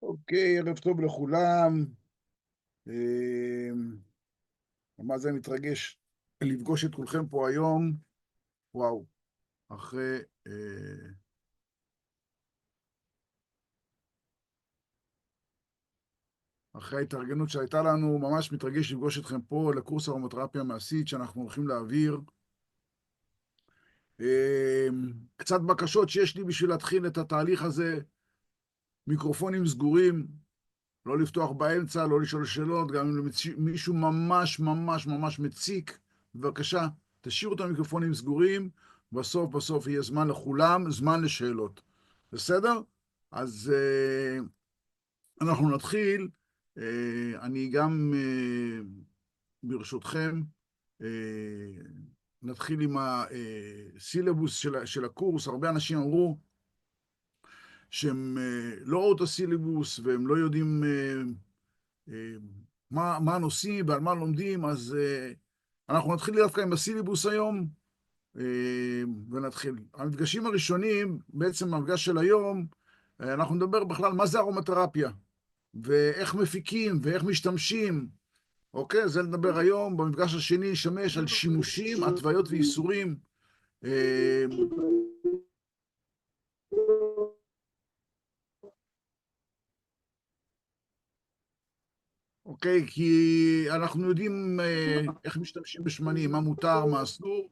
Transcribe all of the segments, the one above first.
אוקיי, ערב טוב לכולם. אה, מה זה מתרגש לפגוש את כולכם פה היום. וואו, אחרי, אה, אחרי ההתארגנות שהייתה לנו, ממש מתרגש לפגוש אתכם פה לקורס ארומתרפיה המעשית שאנחנו הולכים להעביר. אה, קצת בקשות שיש לי בשביל להתחיל את התהליך הזה: מיקרופונים סגורים, לא לפתוח באמצע, לא לשאול שאלות, גם אם מישהו ממש ממש ממש מציק, בבקשה, תשאירו את המיקרופונים סגורים, בסוף יהיה זמן לכולם, זמן לשאלות. בסדר? אז אנחנו נתחיל. אני גם, ברשותכם, אה, נתחיל עם הסילבוס של הקורס. הרבה אנשים אמרו שהם לא ראו את הסילבוס והם לא יודעים אה, מה הנושאים ועל מה לומדים, אז אנחנו נתחיל דווקא עם הסילבוס היום, ונתחיל. המפגשים הראשונים, בעצם המפגש של היום, אנחנו נדבר בכלל מה זה ארומתרפיה, ואיך מפיקים ואיך משתמשים, אוקיי? זה נדבר היום. במפגש השני ישמש על שימושים, התוויות ואיסורים. אה, אוקיי, כי אנחנו יודעים איך משתמשים בשמנים, מה מותר, מה אסור.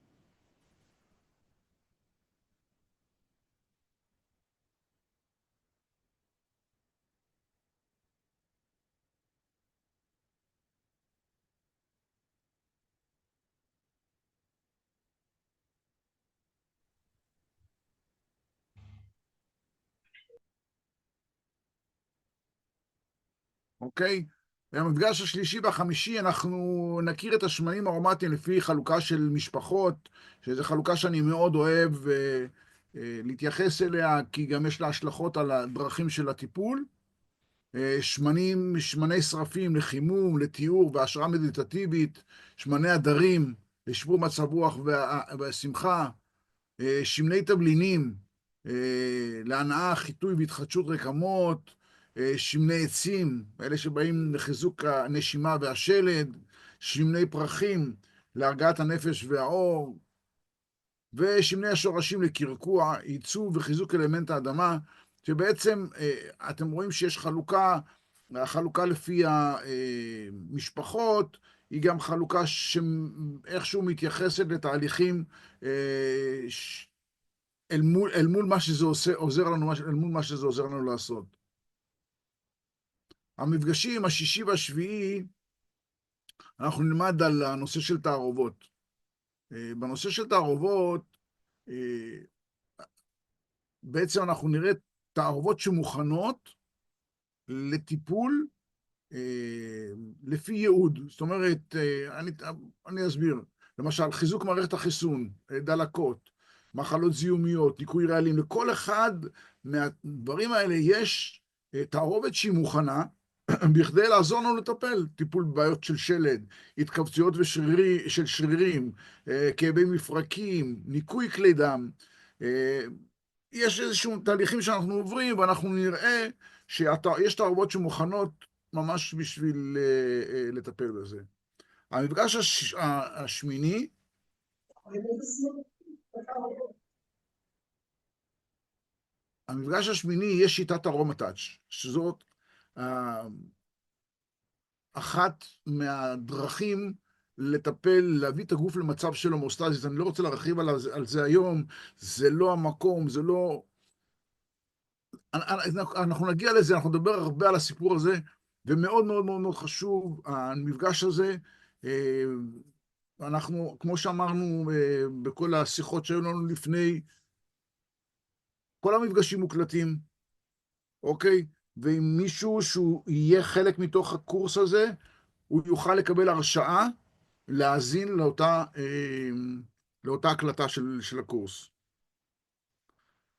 אוקיי? במפגש השלישי והחמישי אנחנו נכיר את השמנים הארומטיים לפי חלוקה של משפחות, שזו חלוקה שאני מאוד אוהב להתייחס אליה, כי גם יש לה השלכות על הדרכים של הטיפול. שמני שרפים לחימום, לתיאור והשראה מדיטטיבית, שמני הדרים לשיפור מצב רוח והשמחה, שמני תבלינים להנאה, חיטוי והתחדשות רקמות, שמני עצים, אלה שבאים לחיזוק הנשימה והשלד, שמני פרחים להרגעת הנפש והאור, ושמני השורשים לקרקוע, ייצוב וחיזוק אלמנט האדמה, שבעצם אתם רואים שיש חלוקה, החלוקה לפי המשפחות, היא גם חלוקה שאיכשהו מתייחסת לתהליכים אל מול מה שזה עוזר לנו, אל מול מה שזה עוזר לנו לעשות. המפגשים השישי והשביעי, אנחנו נלמד על הנושא של תערובות. בנושא של תערובות, בעצם אנחנו נראה תערובות שמוכנות לטיפול לפי ייעוד. זאת אומרת, אני אסביר. למשל, חיזוק מערכת החיסון, דלקות, מחלות זיהומיות, ניקוי רעלים, לכל אחד מהדברים האלה יש תערובת שהיא מוכנה, בכדי לעזור לנו לטפל, טיפול בבעיות של שלד, התכווצויות של שרירים, כאבי מפרקים, ניקוי כלי דם. יש איזשהם תהליכים שאנחנו עוברים, ואנחנו נראה שיש תערובות שמוכנות ממש בשביל לטפל בזה. המפגש השמיני, יש שיטת ארומטאץ', שזאת אחת מהדרכים לטפל, להביא את הגוף למצב של הומוסטזיס. אני לא רוצה להרחיב על זה היום, זה לא המקום, זה לא... אנחנו נגיע לזה, אנחנו נדבר הרבה על הסיפור הזה, ומאוד מאוד מאוד מאוד חשוב, המפגש הזה. אנחנו, כמו שאמרנו בכל השיחות שהיו לנו לפני, כל המפגשים מוקלטים, אוקיי? ואם מישהו שהוא יהיה חלק מתוך הקורס הזה, הוא יוכל לקבל הרשאה להאזין לאותה הקלטה של הקורס.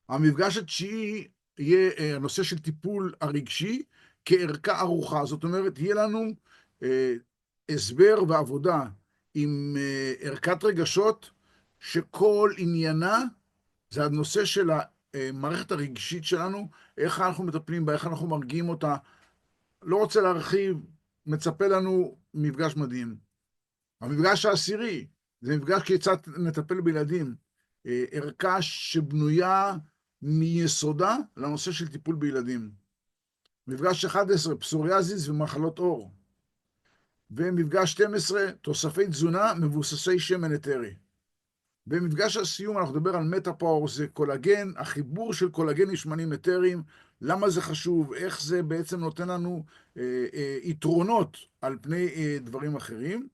המפגש התשיעי יהיה הנושא של טיפול הרגשי כערכה ערוכה. זאת אומרת, יהיה לנו הסבר ועבודה עם ערכת רגשות, שכל עניינה זה הנושא של המערכת הרגשית שלנו, איך אנחנו מטפלים בה, איך אנחנו מרגיעים אותה. לא רוצה להרחיב, מצפה לנו מפגש מדהים. המפגש העשירי, זה מפגש כיצד נטפל בילדים. ערכה שבנויה מיסודה לנושא של טיפול בילדים. מפגש 11, פסוריאזיס ומחלות עור. ומפגש 12, תוספי תזונה מבוססי שמן אתרי. במפגש הסיום אנחנו נדבר על מטאפאור, זה קולגן, החיבור של קולגן עם שמנים אתריים, למה זה חשוב, איך זה בעצם נותן לנו יתרונות על פני דברים אחרים.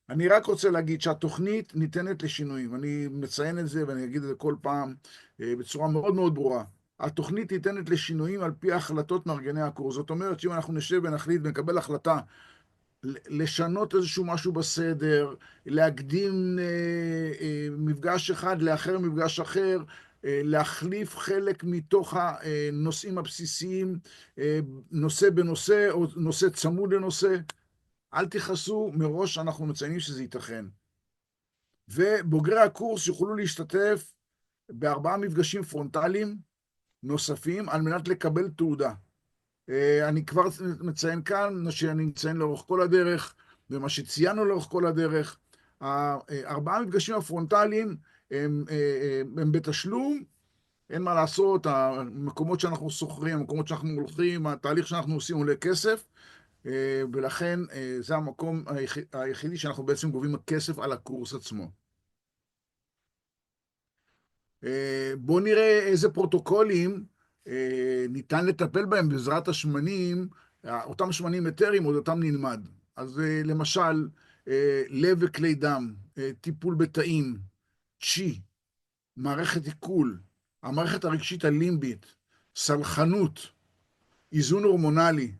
אני רק רוצה להגיד שהתוכנית ניתנת לשינויים, אני מציין את זה ואני אגיד את זה כל פעם בצורה מאוד מאוד ברורה. התוכנית ניתנת לשינויים על פי החלטות מארגני הקורס, זאת אומרת שאם אנחנו נשב ונחליט ונקבל החלטה לשנות איזשהו משהו בסדר, להקדים מפגש אחד לאחר מפגש אחר, להחליף חלק מתוך הנושאים הבסיסיים, נושא בנושא או נושא צמוד לנושא, אל תכעסו, מראש אנחנו מציינים שזה ייתכן. ובוגרי הקורס יוכלו להשתתף ב4 מפגשים פרונטליים נוספים על מנת לקבל תעודה. אני כבר מציין כאן, שאני מציין לאורך כל הדרך, ומה שציינו לאורך כל הדרך, 4 מפגשים הפרונטליים הם בתשלום, אין מה לעשות, המקומות שאנחנו שוכרים, המקומות שאנחנו הולכים, התהליך שאנחנו עושים עולה כסף, ולכן זה המקום היחידי שאנחנו בעצם גובים כסף על הקורס עצמו. בואו נראה איזה פרוטוקולים ניתן לטפל בהם בעזרת השמנים, אותם שמנים אתריים, עוד אותם נלמד. אז למשל, לב וכלי דם, טיפול בתאים, צ'י, מערכת עיכול, המערכת הרגשית הלימבית, סלחנות, איזון הורמונלי,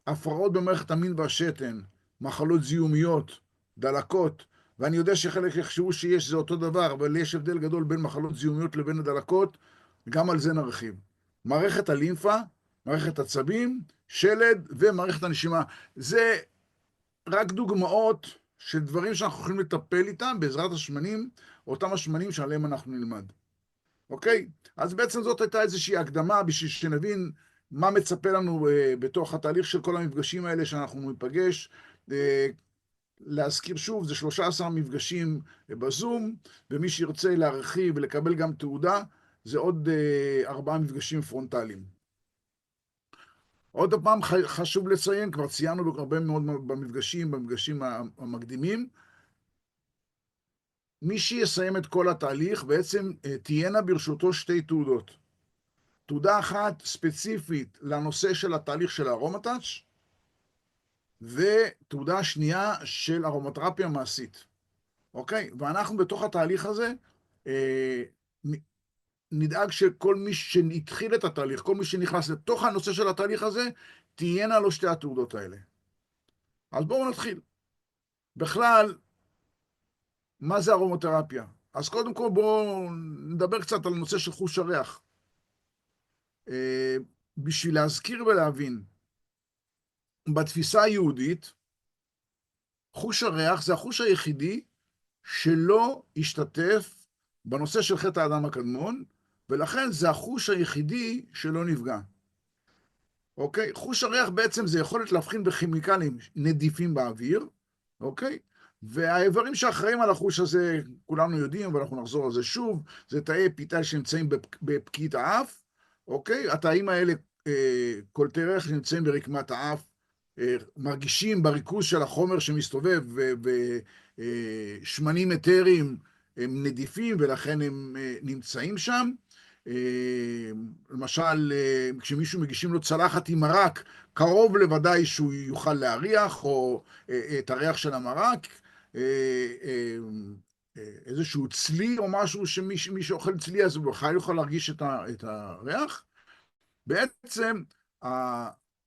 הפרעות במערכת המין והשתן, מחלות זיהומיות, דלקות, ואני יודע שחלק יחשבו שיש זה אותו דבר, אבל יש הבדל גדול בין מחלות זיהומיות לבין הדלקות, גם על זה נרחיב. מערכת הלימפה, מערכת עצבים, שלד ומערכת הנשימה. זה רק דוגמאות של דברים שאנחנו יכולים לטפל איתם בעזרת השמנים, אותם השמנים שעליהם אנחנו נלמד. אוקיי? אז בעצם זאת הייתה איזושהי הקדמה בשביל שנבין מה מצפה לנו בתוך התהליך של כל המפגשים האלה שאנחנו ניפגש. להזכיר שוב, זה 13 מפגשים בזום, ומי שירצה להרחיב ולקבל גם תעודה, זה עוד 4 מפגשים פרונטליים. עוד פעם חשוב לציין, כבר ציינו הרבה מאוד במפגשים המקדימים, מי שיסיים את כל התהליך, בעצם תהיינה ברשותו 2 תעודות. תעודה אחת ספציפית לנושא של התהליך של הארומטאץ', ותעודה שנייה של ארומתרפיה מעשית. אוקיי? ואנחנו בתוך התהליך הזה נדאג שכל מי שהתחיל את התהליך, כל מי שנכנס לתוך הנושא של התהליך הזה, תהיינה לו 2 התעודות האלה. אז בואו נתחיל. בכלל, מה זה ארומותרפיה? אז קודם כל בואו נדבר קצת על הנושא של חוש הריח. בשביל להזכיר ולהבין, בתפיסה היהודית, חוש הריח זה החוש היחידי שלא השתתף בנושא של חטא האדם הקדמון, ולכן זה החוש היחידי שלא נפגע. אוקיי? חוש הריח בעצם זה יכולת להבחין בכימיקלים נדיפים באוויר, אוקיי? והאיברים שאחראים על החוש הזה, כולנו יודעים, ואנחנו נחזור על זה שוב, זה תאי אפיטל שנמצאים בפקיעת האף, אוקיי? התאים האלה, קולטי ריח שנמצאים ברקמת האף, מרגישים בריכוז של החומר שמסתובב, ושמנים אתריים הם נדיפים, ולכן הם נמצאים שם. למשל, כשמישהו מגישים לו צלחת עם מרק, קרוב לוודאי שהוא יוכל להריח, או את הריח של המרק, איזשהו צלי או משהו שמי שאוכל צלי, אז הוא בכלל יוכל להרגיש את הריח. בעצם,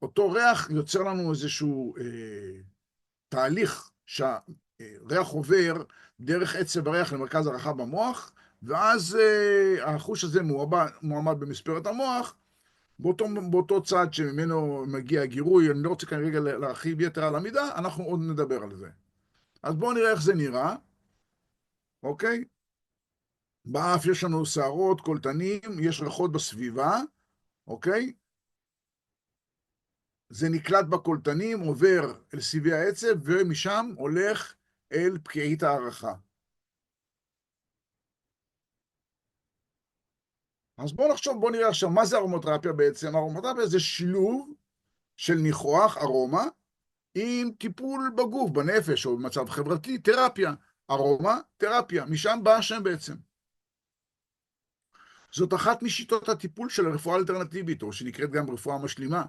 אותו ריח יוצר לנו איזשהו תהליך שהריח עובר דרך עצב הריח למרכז הרחב במוח, ואז החוש הזה מועמד במספרת המוח, באותו צד שממנו מגיע הגירוי. אני לא רוצה כרגע להרחיב יתר על המידה, אנחנו עוד נדבר על זה. אז בואו נראה איך זה נראה, אוקיי? באף יש לנו שערות, קולטנים, יש ריחות בסביבה, אוקיי? זה נקלט בקולטנים, עובר אל סיבי העצב, ומשם הולך אל פקיעית הערכה. אז בואו נחשוב, בואו נראה עכשיו, מה זה ארומותרפיה בעצם? ארומותרפיה זה שילוב של ניחוח, ארומה, עם טיפול בגוף, בנפש, או במצב חברתי, תרפיה. ארומה, תרפיה. משם בא השם בעצם. זאת אחת משיטות הטיפול של הרפואה האלטרנטיבית, או שנקראת גם רפואה משלימה.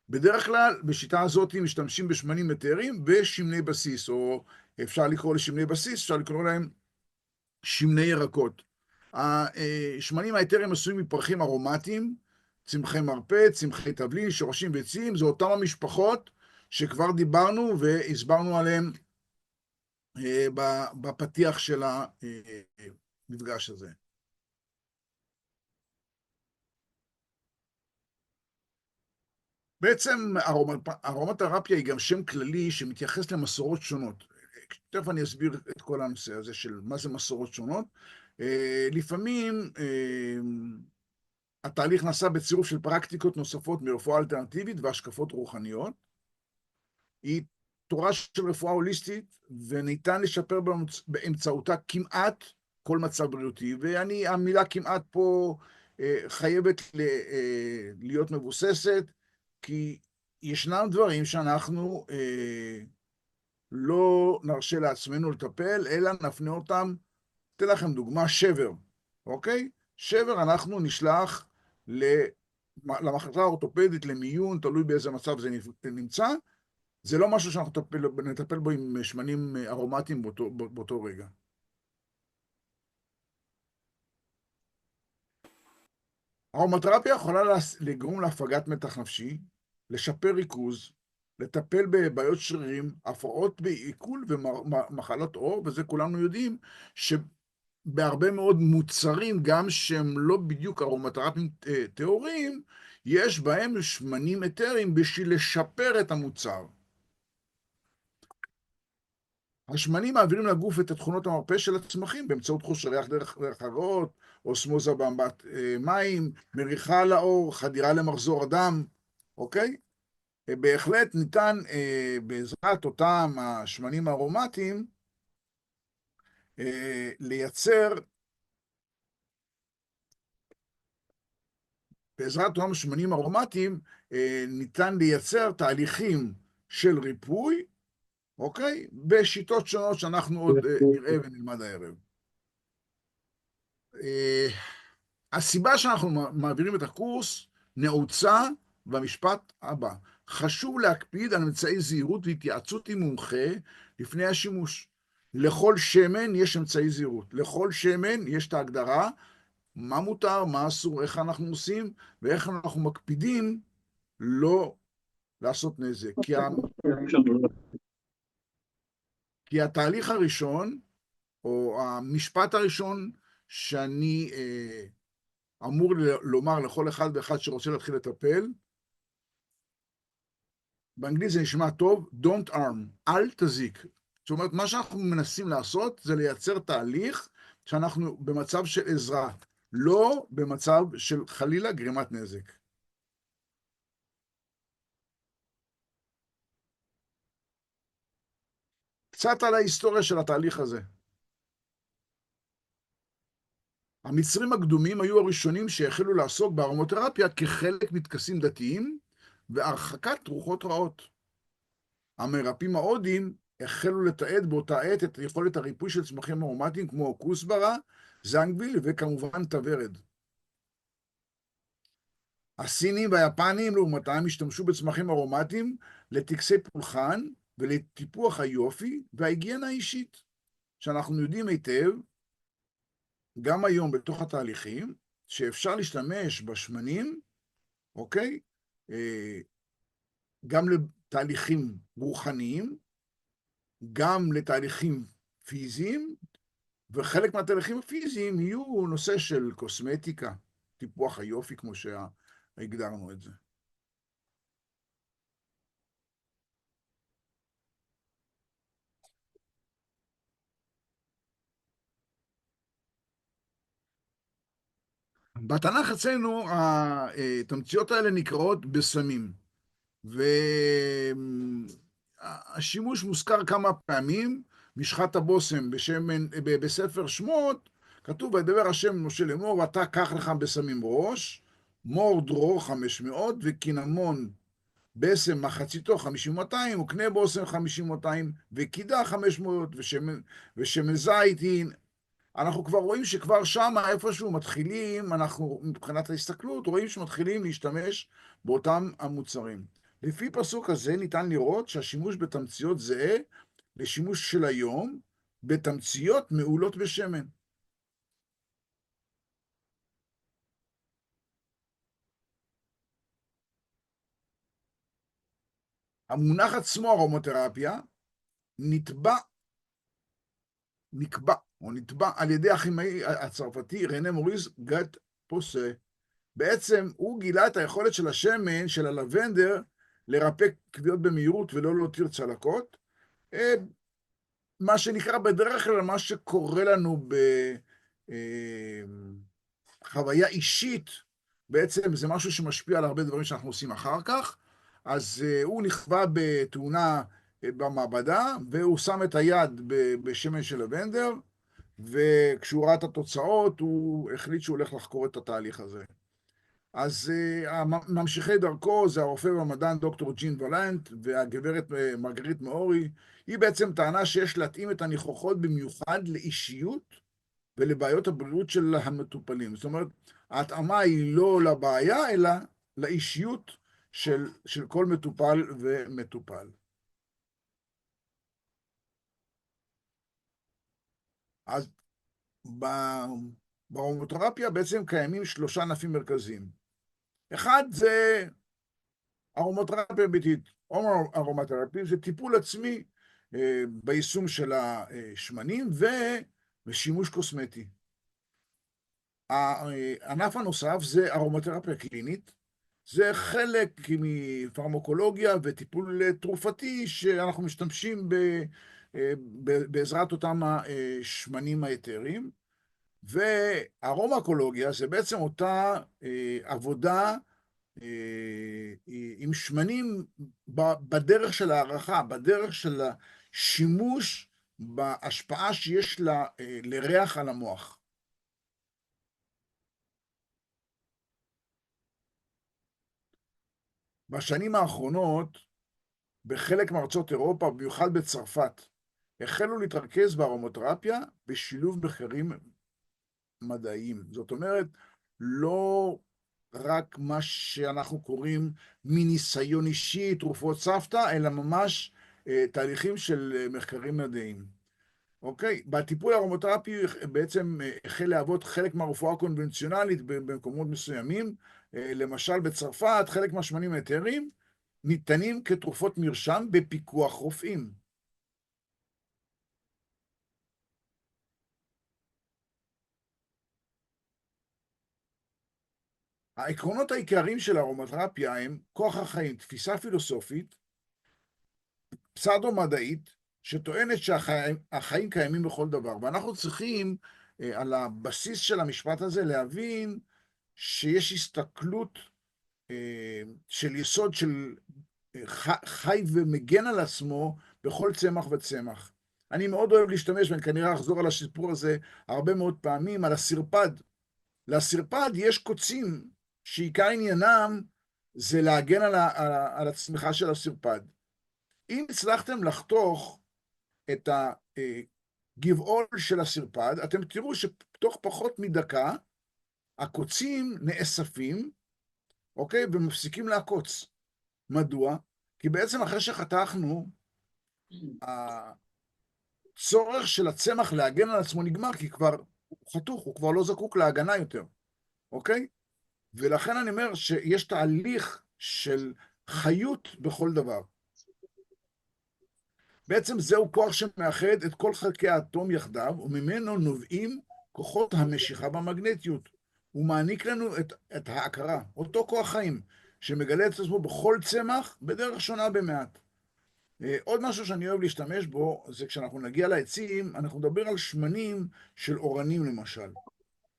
בדרך כלל, בשיטה הזאת משתמשים בשמנים אתריים ושמני בסיס, או אפשר לקרוא לשמני בסיס, אפשר לקרוא להם שמני ירקות. השמנים האתריים עשויים מפרחים ארומטיים, צמחי מרפא, צמחי תבלין, שורשים ועצים, זה אותם המשפחות שכבר דיברנו והסברנו עליהם בפתיח של המפגש הזה. בעצם ארומתרפיה היא גם שם כללי שמתייחס למסורות שונות. תכף אני אסביר את כל הנושא הזה של מה זה מסורות שונות. לפעמים התהליך נעשה בצירוף של פרקטיקות נוספות מרפואה אלטרנטיבית והשקפות רוחניות. היא תורה של רפואה הוליסטית, וניתן לשפר באמצעותה כמעט כל מצב בריאותי. והמילה כמעט פה חייבת להיות מבוססת, כי ישנם דברים שאנחנו לא נרשה לעצמנו לטפל, אלא נפנה אותם. אתן לכם דוגמה, שבר, אוקיי? שבר אנחנו נשלח למחלקה האורתופדית, למיון, תלוי באיזה מצב זה נמצא. זה לא משהו שאנחנו נטפל בו עם שמנים ארומטיים באותו רגע. ארומתרפיה יכולה לגרום להפגת מתח נפשי, לשפר ריכוז, לטפל בבעיות שרירים, הפרעות בעיכול ומחלות עור, וזה כולנו יודעים שבהרבה מאוד מוצרים, גם שהם לא בדיוק ארומתרפיים טהוריים, יש בהם שמנים אתריים בשביל לשפר את המוצר. השמנים מעבירים לגוף את תכונות המרפא של הצמחים באמצעות חוש ריח דרך הריאות, אוסמוזה באמבט מים, מריחה על העור, חדירה למחזור הדם, אוקיי? בהחלט ניתן בעזרת אותם השמנים הארומטיים לייצר, בעזרת אותם השמנים הארומטיים ניתן לייצר תהליכים של ריפוי, אוקיי? בשיטות שונות שאנחנו עוד נראה ונלמד הערב. הסיבה שאנחנו מעבירים את הקורס נעוצה במשפט הבא. חשוב להקפיד על אמצעי זהירות והתייעצות עם מומחה לפני השימוש. לכל שמן יש אמצעי זהירות. לכל שמן יש את ההגדרה, מה מותר, מה אסור, איך אנחנו עושים, ואיך אנחנו מקפידים לא לעשות נזק. כי התהליך הראשון, או המשפט הראשון שאני אמור לומר לכל אחד ואחד שרוצה להתחיל לטפל, באנגלית זה נשמע טוב, Don't harm, אל תזיק. זאת אומרת, מה שאנחנו מנסים לעשות זה לייצר תהליך שאנחנו במצב של עזרה, לא במצב של חלילה גרימת נזק. קצת על ההיסטוריה של התהליך הזה. המצרים הקדומים היו הראשונים שהחלו לעסוק בארומותרפיה כחלק מטקסים דתיים והרחקת רוחות רעות. המרפאים ההודים החלו לתעד באותה עת את יכולת הריפוי של צמחים ארומטיים כמו כוסברה, זנגוויל וכמובן תוורד. הסינים והיפנים לעומתם השתמשו בצמחים ארומטיים לטקסי פולחן ולטיפוח היופי וההיגיינה האישית, שאנחנו יודעים היטב גם היום בתוך התהליכים שאפשר להשתמש בשמנים, אוקיי? גם לתהליכים רוחניים, גם לתהליכים פיזיים, וחלק מהתהליכים הפיזיים יהיו נושא של קוסמטיקה, טיפוח היופי, כמו שהגדרנו את זה. בתנ"ך אצלנו התמציות האלה נקראות בשמים, והשימוש מוזכר כמה פעמים. משחת הבושם בספר שמות, כתוב וידבר השם למשה לאמור, ואתה קח לך בשמים ראש, מור דרור 500, וקינמון בשם מחציתו 50-200, וקנה בושם 50-200, וקידה 500, ושמן זית היא. אנחנו כבר רואים שכבר שם, איפשהו מתחילים, אנחנו מבחינת ההסתכלות, רואים שמתחילים להשתמש באותם המוצרים. לפי פסוק הזה ניתן לראות שהשימוש בתמציות זהה לשימוש של היום, בתמציות מעולות בשמן. המונח עצמו, ארומותרפיה, נקבע על ידי הכימאי הצרפתי רנה מוריס גת פוסה. בעצם הוא גילה את היכולת של השמן, של הלבנדר, לרפא כוויות במהירות ולא להותיר צלקות. מה שנקרא בדרך כלל, מה שקורה לנו בחוויה אישית, בעצם זה משהו שמשפיע על הרבה דברים שאנחנו עושים אחר כך. אז הוא נכווה בתאונה במעבדה, והוא שם את היד בשמן של לבנדר, וכשהוא ראה את התוצאות, הוא החליט שהוא הולך לחקור את התהליך הזה. אז ממשיכי דרכו זה הרופא והמדען דוקטור ג'ין ולנט והגברת מרגרית מאורי. היא בעצם טענה שיש להתאים את הניחוחות במיוחד לאישיות ולבעיות הבריאות של המטופלים. זאת אומרת, ההתאמה היא לא לבעיה, אלא לאישיות של כל מטופל ומטופל. אז בארומותרפיה בעצם קיימים 3 ענפים מרכזיים. אחד זה ארומותרפיה ביתית. ארומותרפיה זה טיפול עצמי ביישום של השמנים ושימוש קוסמטי. הענף הנוסף זה ארומותרפיה קלינית. זה חלק מפרמקולוגיה וטיפול תרופתי שאנחנו משתמשים בעזרת אותם השמנים האתריים. והארומקולוגיה זה בעצם אותה עבודה עם שמנים בדרך של הערכה, בדרך של השימוש, בהשפעה שיש לריח על המוח. בשנים האחרונות, בחלק מארצות אירופה, במיוחד בצרפת, החלו להתרכז בארומותרפיה בשילוב מחקרים מדעיים. זאת אומרת, לא רק מה שאנחנו קוראים מניסיון אישי, תרופות סבתא, אלא ממש תהליכים של מחקרים מדעיים. אוקיי? בטיפול הארומותרפי בעצם החל להוות חלק מהרפואה הקונבנציונלית במקומות מסוימים. למשל בצרפת, חלק מהשמנים האתריים ניתנים כתרופות מרשם בפיקוח רופאים. העקרונות העיקריים של הארומותרפיה הם כוח החיים, תפיסה פילוסופית, פסאודו-מדעית, שטוענת שהחיים קיימים בכל דבר. ואנחנו צריכים, על הבסיס של המשפט הזה, להבין שיש הסתכלות של יסוד של חי ומגן על עצמו בכל צמח וצמח. אני מאוד אוהב להשתמש, ואני כנראה אחזור על הסיפור הזה הרבה מאוד פעמים, על הסרפד. לסרפד יש קוצים שעיקר עניינם זה להגן על הצמיחה של הסרפד. אם הצלחתם לחתוך את הגבעול של הסרפד, אתם תראו שתוך פחות מדקה הקוצים נאספים, אוקיי? ומפסיקים לעקוץ. מדוע? כי בעצם אחרי שחתכנו, הצורך של הצמח להגן על עצמו נגמר, כי כבר הוא חתוך, הוא כבר לא זקוק להגנה יותר, אוקיי? ולכן אני אומר שיש תהליך של חיות בכל דבר. בעצם זהו כוח שמאחד את כל חלקי האטום יחדיו, וממנו נובעים כוחות המשיכה במגנטיות. הוא מעניק לנו את ההכרה, אותו כוח חיים, שמגלה את עצמו בכל צמח בדרך שונה במעט. עוד משהו שאני אוהב להשתמש בו, זה כשאנחנו נגיע לעצים, אנחנו נדבר על שמנים של אורנים למשל,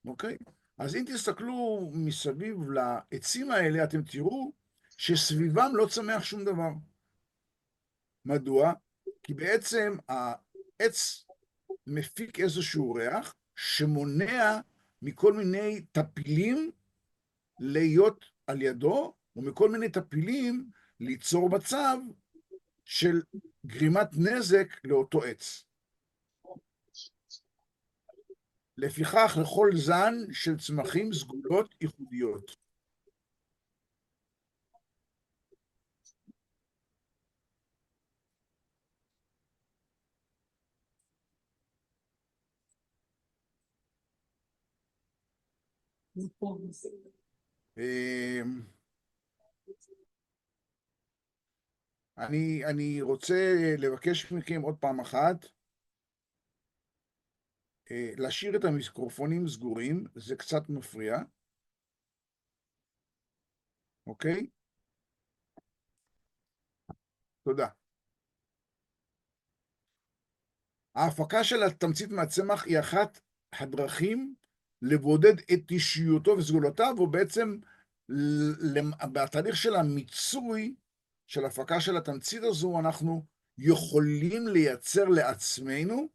אוקיי? אז אם תסתכלו מסביב לעצים האלה, אתם תראו שסביבם לא צמח שום דבר. מדוע? כי בעצם העץ מפיק איזשהו ריח שמונע מכל מיני טפילים להיות על ידו, ומכל מיני טפילים ליצור מצב של גרימת נזק לאותו עץ. לפיכך, לכל זן של צמחים סגולות ייחודיות. אני רוצה לבקש מכם עוד פעם אחת, להשאיר את המיקרופונים סגורים, זה קצת מפריע, אוקיי? תודה. ההפקה של התמצית מהצמח היא אחת הדרכים לבודד את אישיותו וסגולותיו, ובעצם בתהליך של המיצוי של הפקה של התמצית הזו, אנחנו יכולים לייצר לעצמנו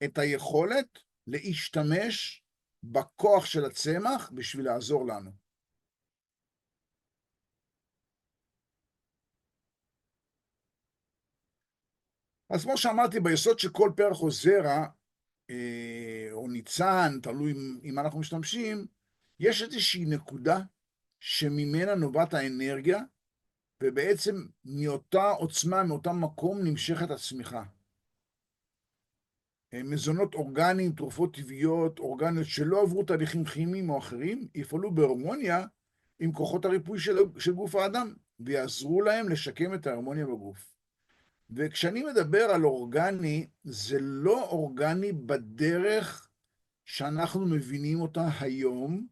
את היכולת להשתמש בכוח של הצמח בשביל לעזור לנו. אז כמו שאמרתי, ביסוד של כל פרח או זרע, או ניצן, תלוי אם אנחנו משתמשים, יש איזושהי נקודה שממנה נובעת האנרגיה, ובעצם מאותה עוצמה, מאותה מקום נמשכת הצמיחה. מזונות אורגניים, תרופות טבעיות, אורגניות שלא עברו תהליכים כימיים או אחרים, יפעלו בהרמוניה עם כוחות הריפוי של גוף האדם, ויעזרו להם לשקם את ההרמוניה בגוף. וכשאני מדבר על אורגני, זה לא אורגני בדרך שאנחנו מבינים אותה היום,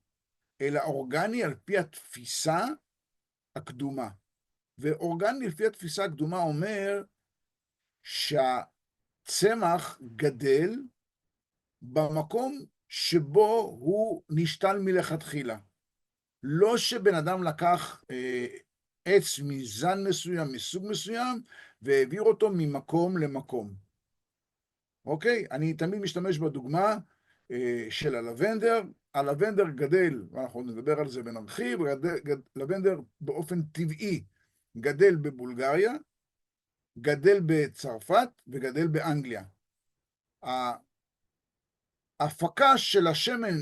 אלא אורגני על פי התפיסה הקדומה. ואורגני לפי התפיסה הקדומה אומר שהצמח גדל במקום שבו הוא נשתל מלכתחילה. לא שבן אדם לקח עץ מזן מסוים, מסוג מסוים, והעביר אותו ממקום למקום. אוקיי? אני תמיד משתמש בדוגמה של הלבנדר. הלבנדר גדל, ואנחנו נדבר על זה ונרחיב, לבנדר באופן טבעי גדל בבולגריה, גדל בצרפת וגדל באנגליה. ההפקה של השמן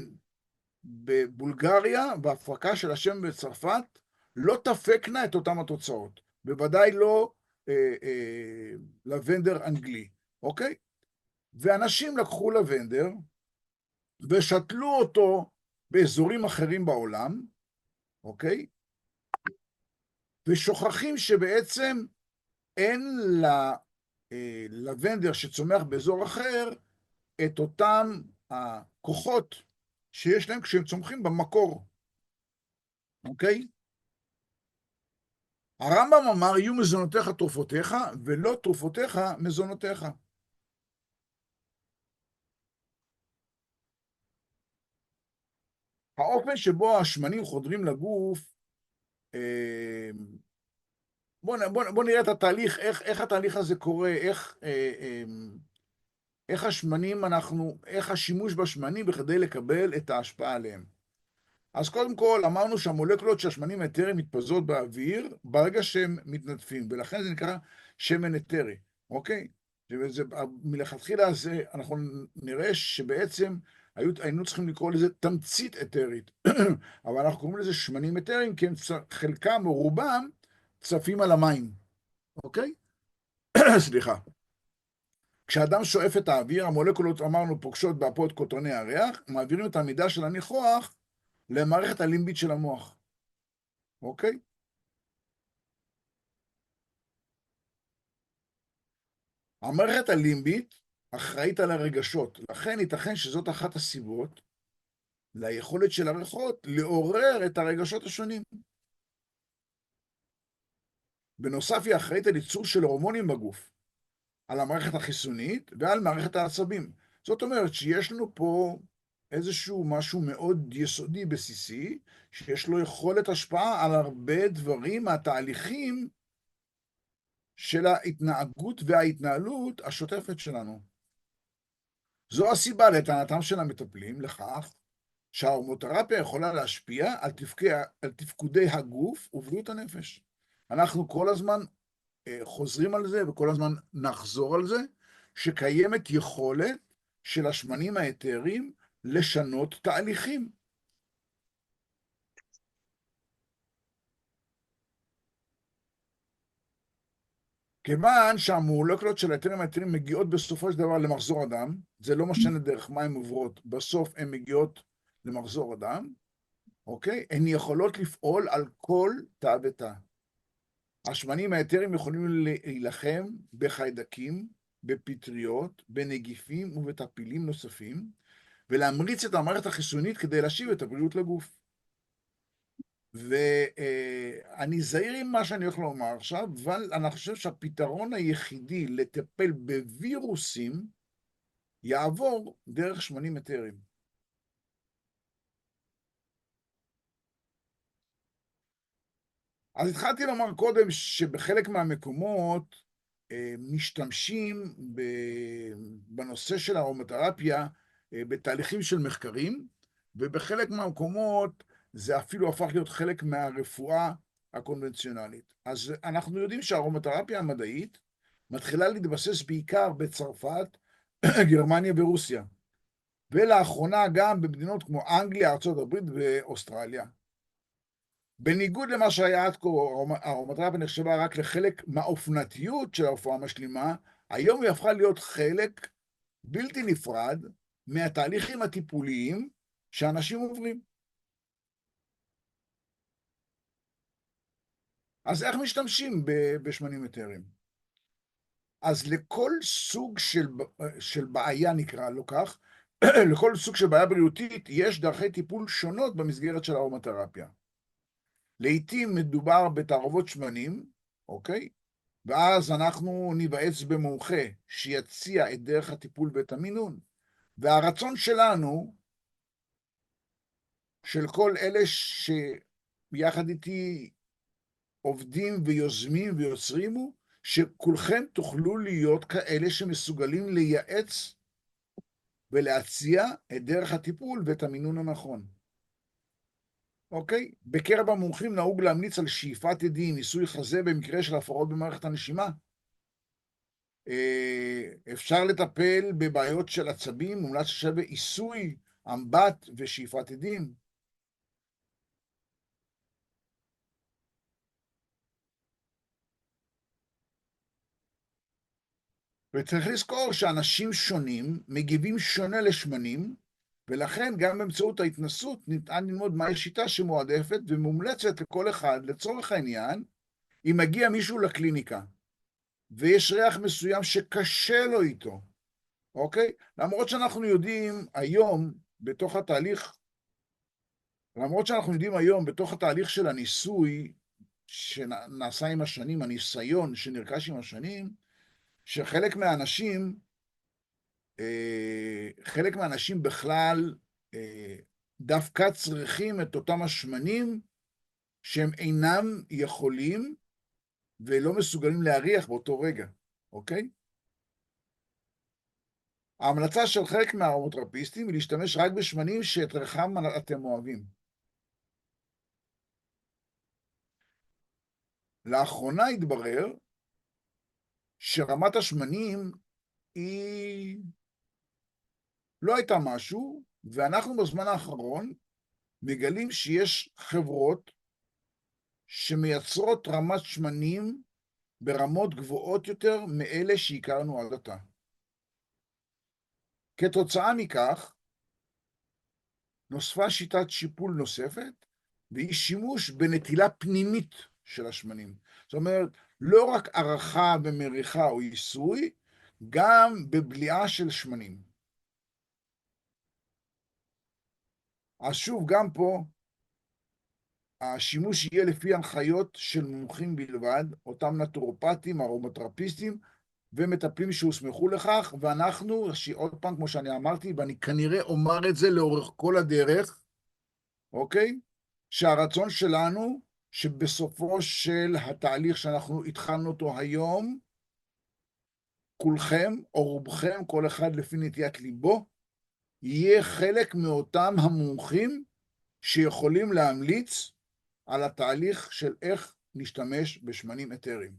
בבולגריה וההפקה של השמן בצרפת לא תפקנה את אותם התוצאות. בוודאי לא לבנדר אנגלי, אוקיי? ואנשים לקחו לבנדר ושתלו אותו באזורים אחרים בעולם, אוקיי? ושוכחים שבעצם אין ללבנדר שצומח באזור אחר את אותם הכוחות שיש להם כשהם צומחים במקור, אוקיי? הרמב"ם אמר, יהיו מזונותיך תרופותיך, ולא תרופותיך מזונותיך. האופן שבו השמנים חודרים לגוף, בוא נראה את התהליך, איך התהליך הזה קורה, איך איך השימוש בשמנים בכדי לקבל את ההשפעה עליהם. אז קודם כל אמרנו שהמולקולות של השמנים האתריים מתפזרות באוויר ברגע שהם מתנדפים, ולכן זה נקרא שמן אתרי, אוקיי? מלכתחילה אנחנו נראה שבעצם היינו צריכים לקרוא לזה תמצית אתרית, אבל אנחנו קוראים לזה שמנים אתריים, כי חלקם או רובם צפים על המים, אוקיי? סליחה. כשאדם שואף את האוויר, המולקולות, אמרנו, פוגשות באפות קוטרוני הריח, מעבירים את המידה של הניחוח למערכת הלימבית של המוח, אוקיי? המערכת הלימבית אחראית על הרגשות, לכן ייתכן שזאת אחת הסיבות ליכולת של הריחות לעורר את הרגשות השונים. בנוסף, היא אחראית על ייצור של הורמונים בגוף, על המערכת החיסונית ועל מערכת העצבים. זאת אומרת שיש לנו פה איזשהו משהו מאוד יסודי בסיסי, שיש לו יכולת השפעה על הרבה דברים מהתהליכים של ההתנהגות וההתנהלות השוטפת שלנו. זו הסיבה לטענתם של המטפלים לכך שההורמותרפיה יכולה להשפיע על תפקודי הגוף ובריאות הנפש. אנחנו כל הזמן חוזרים על זה וכל הזמן נחזור על זה, שקיימת יכולת של השמנים האתריים לשנות תהליכים. כיוון שהמולקולות של האתרים האתריים מגיעות בסופו של דבר למחזור הדם, זה לא משנה דרך מה הן עוברות, בסוף הן מגיעות למחזור הדם, אוקיי? הן יכולות לפעול על כל תא ותא. השמנים האתריים יכולים להילחם בחיידקים, בפטריות, בנגיפים ובטפילים נוספים, ולהמריץ את המערכת החיסונית כדי להשיב את הבריאות לגוף. ואני זהיר עם מה שאני הולך לומר עכשיו, אבל אני חושב שהפתרון היחידי לטפל בווירוסים יעבור דרך שמנים אתריים. אז התחלתי לומר קודם שבחלק מהמקומות משתמשים בנושא של הארומתרפיה בתהליכים של מחקרים, ובחלק מהמקומות זה אפילו הפך להיות חלק מהרפואה הקונבנציונלית. אז אנחנו יודעים שהארומתרפיה המדעית מתחילה להתבסס בעיקר בצרפת, גרמניה ורוסיה, ולאחרונה גם במדינות כמו אנגליה, ארצות הברית ואוסטרליה. בניגוד למה שהיה עד כה, הארומתרפיה נחשבה רק לחלק מהאופנתיות של הרפואה המשלימה, היום היא הפכה להיות חלק בלתי נפרד מהתהליכים הטיפוליים שאנשים עוברים. אז איך משתמשים בשמנים אתריים? אז לכל סוג של בעיה, נקרא לו כך, לכל סוג של בעיה בריאותית, יש דרכי טיפול שונות במסגרת של הארומתרפיה. לעתים מדובר בתערובות שמנים, אוקיי? ואז אנחנו ניוועץ במומחה שיציע את דרך הטיפול ואת המינון. והרצון שלנו, של כל אלה שיחד איתי עובדים ויוזמים ויוצרים, הוא שכולכם תוכלו להיות כאלה שמסוגלים לייעץ ולהציע את דרך הטיפול ואת המינון הנכון. אוקיי? בקרב המומחים נהוג להמליץ על שאיפת אדים, ניסוי חזה במקרה של הפרעות במערכת הנשימה. אפשר לטפל בבעיות של עצבים, מומלץ שווה עיסוי, אמבט ושאיפת אדים. וצריך לזכור שאנשים שונים מגיבים שונה לשמנים, ולכן גם באמצעות ההתנסות ניתן ללמוד מהי שיטה שמועדפת ומומלצת לכל אחד. לצורך העניין, אם מגיע מישהו לקליניקה, ויש ריח מסוים שקשה לו איתו, אוקיי? למרות שאנחנו יודעים היום בתוך התהליך של הניסוי שנעשה עם השנים, הניסיון שנרכש עם השנים, שחלק מהאנשים בכלל דווקא צריכים את אותם השמנים שהם אינם יכולים ולא מסוגלים להריח באותו רגע, אוקיי? ההמלצה של חלק מהארומותרפיסטים היא להשתמש רק בשמנים שאת ריחם אתם אוהבים. לאחרונה התברר שרמת השמנים היא לא הייתה משהו, ואנחנו בזמן האחרון מגלים שיש חברות שמייצרות רמת שמנים ברמות גבוהות יותר מאלה שהכרנו עד עתה. כתוצאה מכך, נוספה שיטת שיפול נוספת, והיא שימוש בנטילה פנימית של השמנים. זאת אומרת, לא רק ערכה ומריחה או עיסוי, גם בבליעה של שמנים. אז שוב, גם פה, השימוש יהיה לפי הנחיות של מומחים בלבד, אותם נטורופטים, ארומותרפיסטים, ומטפלים שהוסמכו לכך, ואנחנו, עוד פעם, כמו שאני אמרתי, ואני כנראה אומר את זה לאורך כל הדרך, אוקיי? שהרצון שלנו, שבסופו של התהליך שאנחנו התחלנו אותו היום, כולכם או רובכם, כל אחד לפי נטיית ליבו, יהיה חלק מאותם המומחים שיכולים להמליץ על התהליך של איך נשתמש בשמנים אתריים.